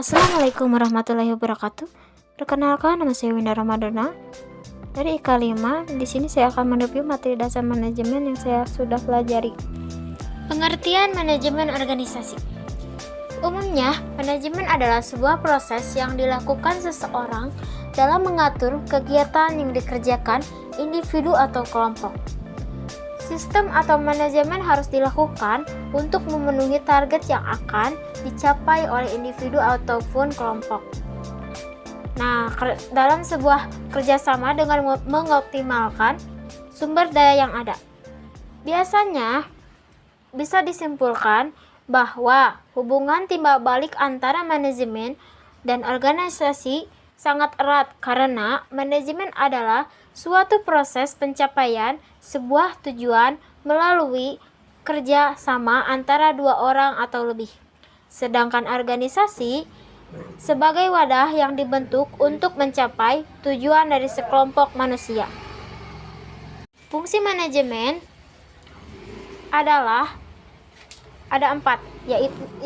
Assalamualaikum warahmatullahi wabarakatuh. Perkenalkan, nama saya Winda Ramadana dari IK 5. Di sini saya akan mereview materi dasar manajemen yang saya sudah pelajari. Pengertian manajemen organisasi. Umumnya, manajemen adalah sebuah proses yang dilakukan seseorang dalam mengatur kegiatan yang dikerjakan individu atau kelompok. Sistem atau manajemen harus dilakukan untuk memenuhi target yang akan dicapai oleh individu ataupun kelompok. Nah, dalam sebuah kerjasama dengan mengoptimalkan sumber daya yang ada. Biasanya bisa disimpulkan bahwa hubungan timbal balik antara manajemen dan organisasi sangat erat karena manajemen adalah suatu proses pencapaian sebuah tujuan melalui kerja sama antara dua orang atau lebih. Sedangkan organisasi sebagai wadah yang dibentuk untuk mencapai tujuan dari sekelompok manusia. Fungsi manajemen adalah ada 4,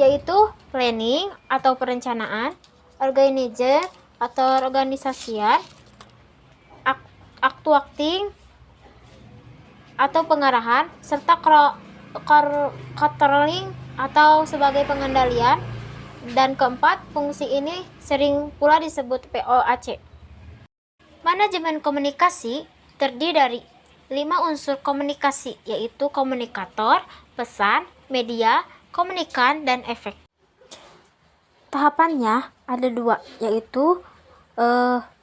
yaitu planning atau perencanaan, organizer atau organisasian, actuating atau pengarahan, serta controlling atau sebagai pengendalian. Dan keempat, fungsi ini sering pula disebut POAC. Manajemen komunikasi terdiri dari 5 unsur komunikasi, yaitu komunikator, pesan, media, komunikan, dan efek. Tahapannya ada 2, yaitu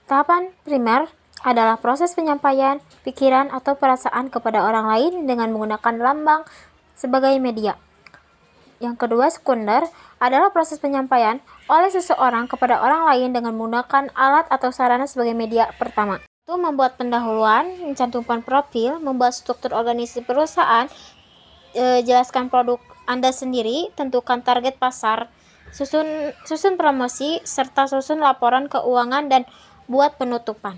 tahapan primer adalah proses penyampaian pikiran atau perasaan kepada orang lain dengan menggunakan lambang sebagai media. Yang kedua, sekunder adalah proses penyampaian oleh seseorang kepada orang lain dengan menggunakan alat atau sarana sebagai media pertama. Itu membuat pendahuluan, mencantumkan profil, membuat struktur organisasi perusahaan, jelaskan produk Anda sendiri, tentukan target pasar, susun promosi, serta susun laporan keuangan dan buat penutupan.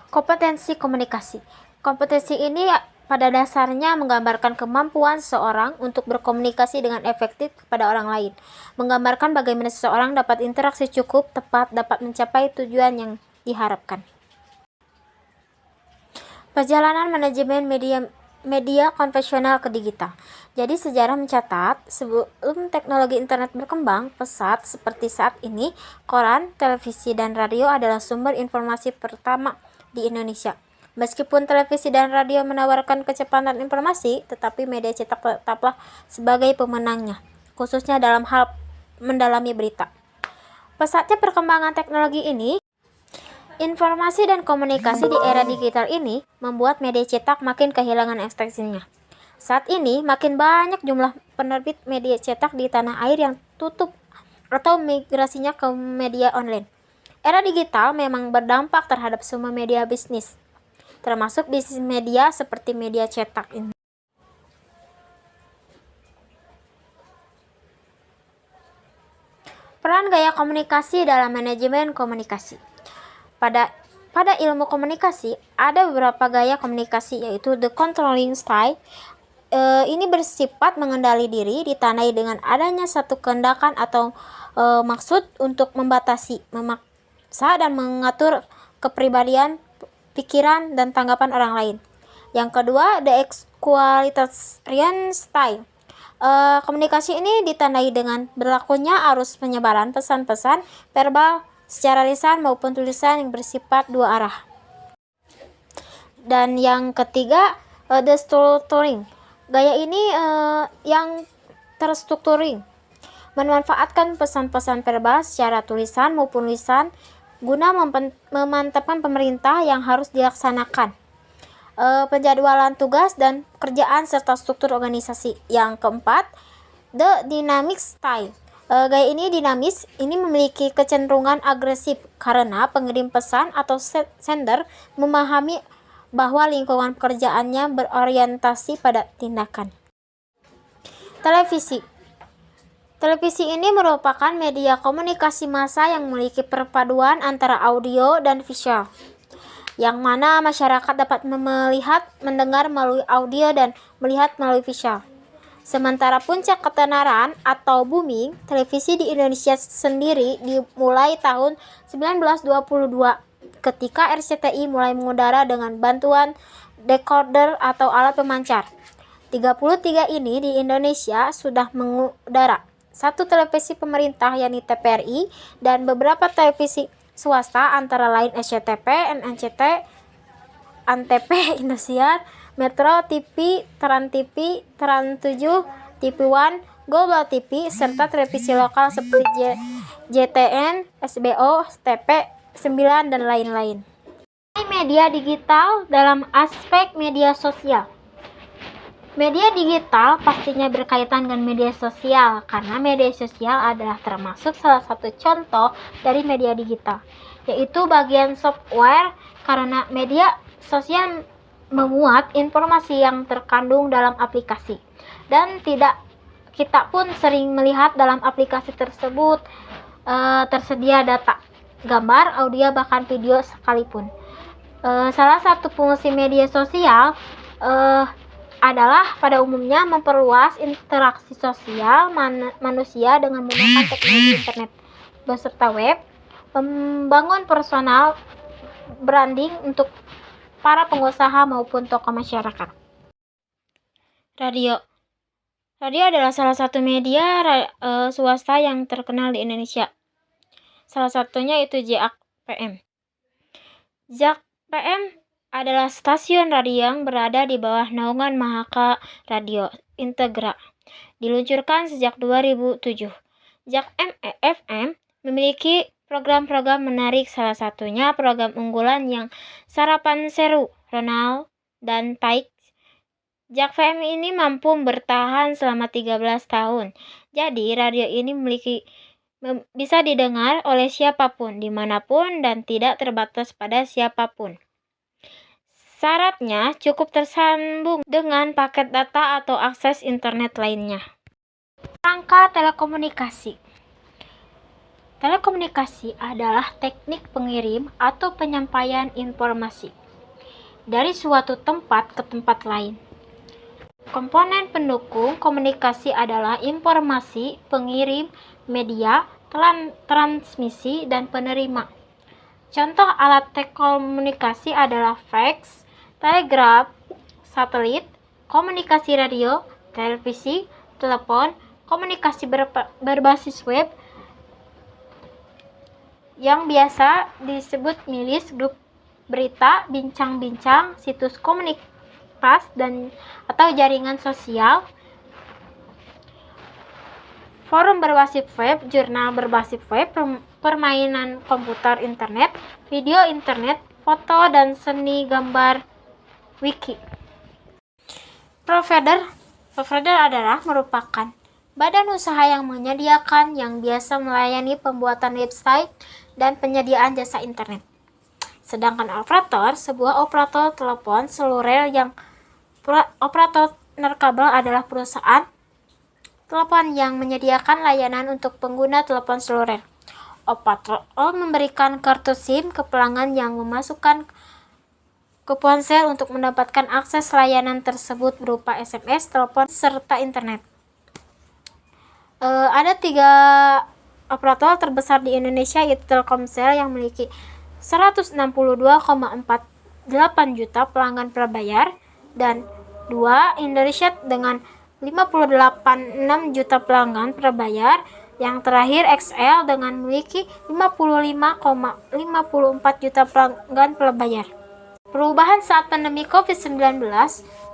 Kompetensi komunikasi. Kompetensi ini pada dasarnya menggambarkan kemampuan seseorang untuk berkomunikasi dengan efektif kepada orang lain, menggambarkan bagaimana seseorang dapat interaksi cukup tepat dapat mencapai tujuan yang diharapkan. Perjalanan manajemen media konvensional ke digital. Jadi sejarah mencatat sebelum teknologi internet berkembang pesat seperti saat ini, koran, televisi, dan radio adalah sumber informasi pertama di Indonesia. Meskipun televisi dan radio menawarkan kecepatan informasi, tetapi media cetak tetaplah sebagai pemenangnya, khususnya dalam hal mendalami berita. Pesatnya perkembangan teknologi ini, informasi dan komunikasi di era digital ini membuat media cetak makin kehilangan eksistensinya. Saat ini makin banyak jumlah penerbit media cetak di tanah air yang tutup atau migrasinya ke media online. Era digital memang berdampak terhadap semua media bisnis, termasuk bisnis media seperti media cetak ini. Peran gaya komunikasi dalam manajemen komunikasi. Pada ilmu komunikasi, ada beberapa gaya komunikasi, yaitu the controlling style. Ini bersifat mengendali diri, ditandai dengan adanya satu kehendakan atau maksud untuk membatasi, memaksa dan mengatur kepribadian, pikiran, dan tanggapan orang lain. Yang kedua, the equalitarian style. Komunikasi ini ditandai dengan berlakunya arus penyebaran pesan-pesan verbal secara lisan maupun tulisan yang bersifat dua arah. Dan yang ketiga, the structuring. Gaya ini yang terstrukturing, memanfaatkan pesan-pesan verbal secara tulisan maupun lisan guna memantapkan pemerintah yang harus dilaksanakan, penjadwalan tugas dan pekerjaan serta struktur organisasi. Yang keempat, the dynamic style. Gaya ini dinamis, ini memiliki kecenderungan agresif karena pengirim pesan atau sender memahami bahwa lingkungan pekerjaannya berorientasi pada tindakan. Televisi ini merupakan media komunikasi massa yang memiliki perpaduan antara audio dan visual. yang mana masyarakat dapat melihat, mendengar melalui audio dan melihat melalui visual. Sementara puncak ketenaran atau booming televisi di Indonesia sendiri dimulai tahun 1922 ketika RCTI mulai mengudara dengan bantuan decoder atau alat pemancar. 33 ini di Indonesia sudah mengudara. Satu televisi pemerintah yakni TVRI dan beberapa televisi swasta antara lain SCTV, NNCT, Antv, Indosiar, Metro TV, Trans TV, Trans 7, TV One, Global TV, serta televisi lokal seperti JTN, SBO, TV 9, dan lain-lain. Media digital dalam aspek media sosial. Media digital pastinya berkaitan dengan media sosial karena media sosial adalah termasuk salah satu contoh dari media digital, yaitu bagian software karena media sosial memuat informasi yang terkandung dalam aplikasi dan kita pun sering melihat dalam aplikasi tersebut tersedia data, gambar, audio, bahkan video sekalipun. Salah satu fungsi media sosial adalah pada umumnya memperluas interaksi sosial manusia dengan menggunakan teknologi internet beserta web, membangun personal branding untuk para pengusaha maupun tokoh masyarakat. Radio adalah salah satu media swasta yang terkenal di Indonesia. Salah satunya itu JAK PM. JAK PM adalah stasiun radio yang berada di bawah naungan Mahaka Radio Integra. Diluncurkan sejak 2007. JAK FM memiliki program-program menarik, salah satunya program unggulan yang Sarapan Seru, Ronald, dan Taik. JAK FM ini mampu bertahan selama 13 tahun. Jadi radio ini bisa didengar oleh siapapun, dimanapun, dan tidak terbatas pada siapapun. Syaratnya cukup tersambung dengan paket data atau akses internet lainnya. Rangka telekomunikasi. Telekomunikasi adalah teknik pengirim atau penyampaian informasi dari suatu tempat ke tempat lain. Komponen pendukung komunikasi adalah informasi, pengirim, media, transmisi, dan penerima. Contoh alat telekomunikasi adalah fax, telegraf, satelit, komunikasi radio, televisi, telepon, komunikasi berbasis web yang biasa disebut milis, grup berita, bincang-bincang, situs komunitas dan atau jaringan sosial, forum berbasis web, jurnal berbasis web, permainan komputer internet, video internet, foto dan seni gambar, wiki. Provider adalah merupakan badan usaha yang menyediakan yang biasa melayani pembuatan website dan penyediaan jasa internet. Sedangkan operator, sebuah operator telepon seluler yang operator nirkabel adalah perusahaan telepon yang menyediakan layanan untuk pengguna telepon seluler. Operator memberikan kartu SIM ke pelanggan yang memasukkan ke ponsel untuk mendapatkan akses layanan tersebut berupa SMS, telepon, serta internet. Ada 3 operator terbesar di Indonesia, yaitu Telkomsel yang memiliki 162,48 juta pelanggan prabayar dan 2 Indosat dengan 58,6 juta pelanggan prabayar. Yang terakhir XL dengan memiliki 55,54 juta pelanggan prabayar. Perubahan saat pandemi COVID-19.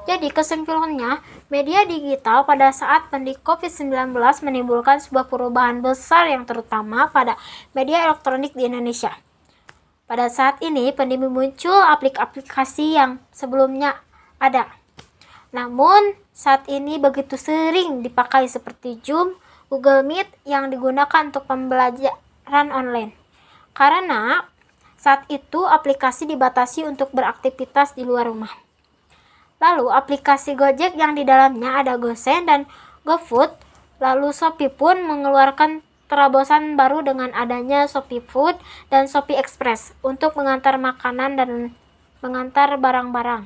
Jadi kesimpulannya, media digital pada saat pandemi COVID-19 menimbulkan sebuah perubahan besar yang terutama pada media elektronik di Indonesia. Pada saat ini pandemi muncul aplikasi yang sebelumnya ada, namun saat ini begitu sering dipakai seperti Zoom, Google Meet yang digunakan untuk pembelajaran online. Karena saat itu aplikasi dibatasi untuk beraktivitas di luar rumah. Lalu aplikasi Gojek yang di dalamnya ada GoSend dan GoFood. Lalu Shopee pun mengeluarkan terobosan baru dengan adanya Shopee Food dan Shopee Express untuk mengantar makanan dan mengantar barang-barang.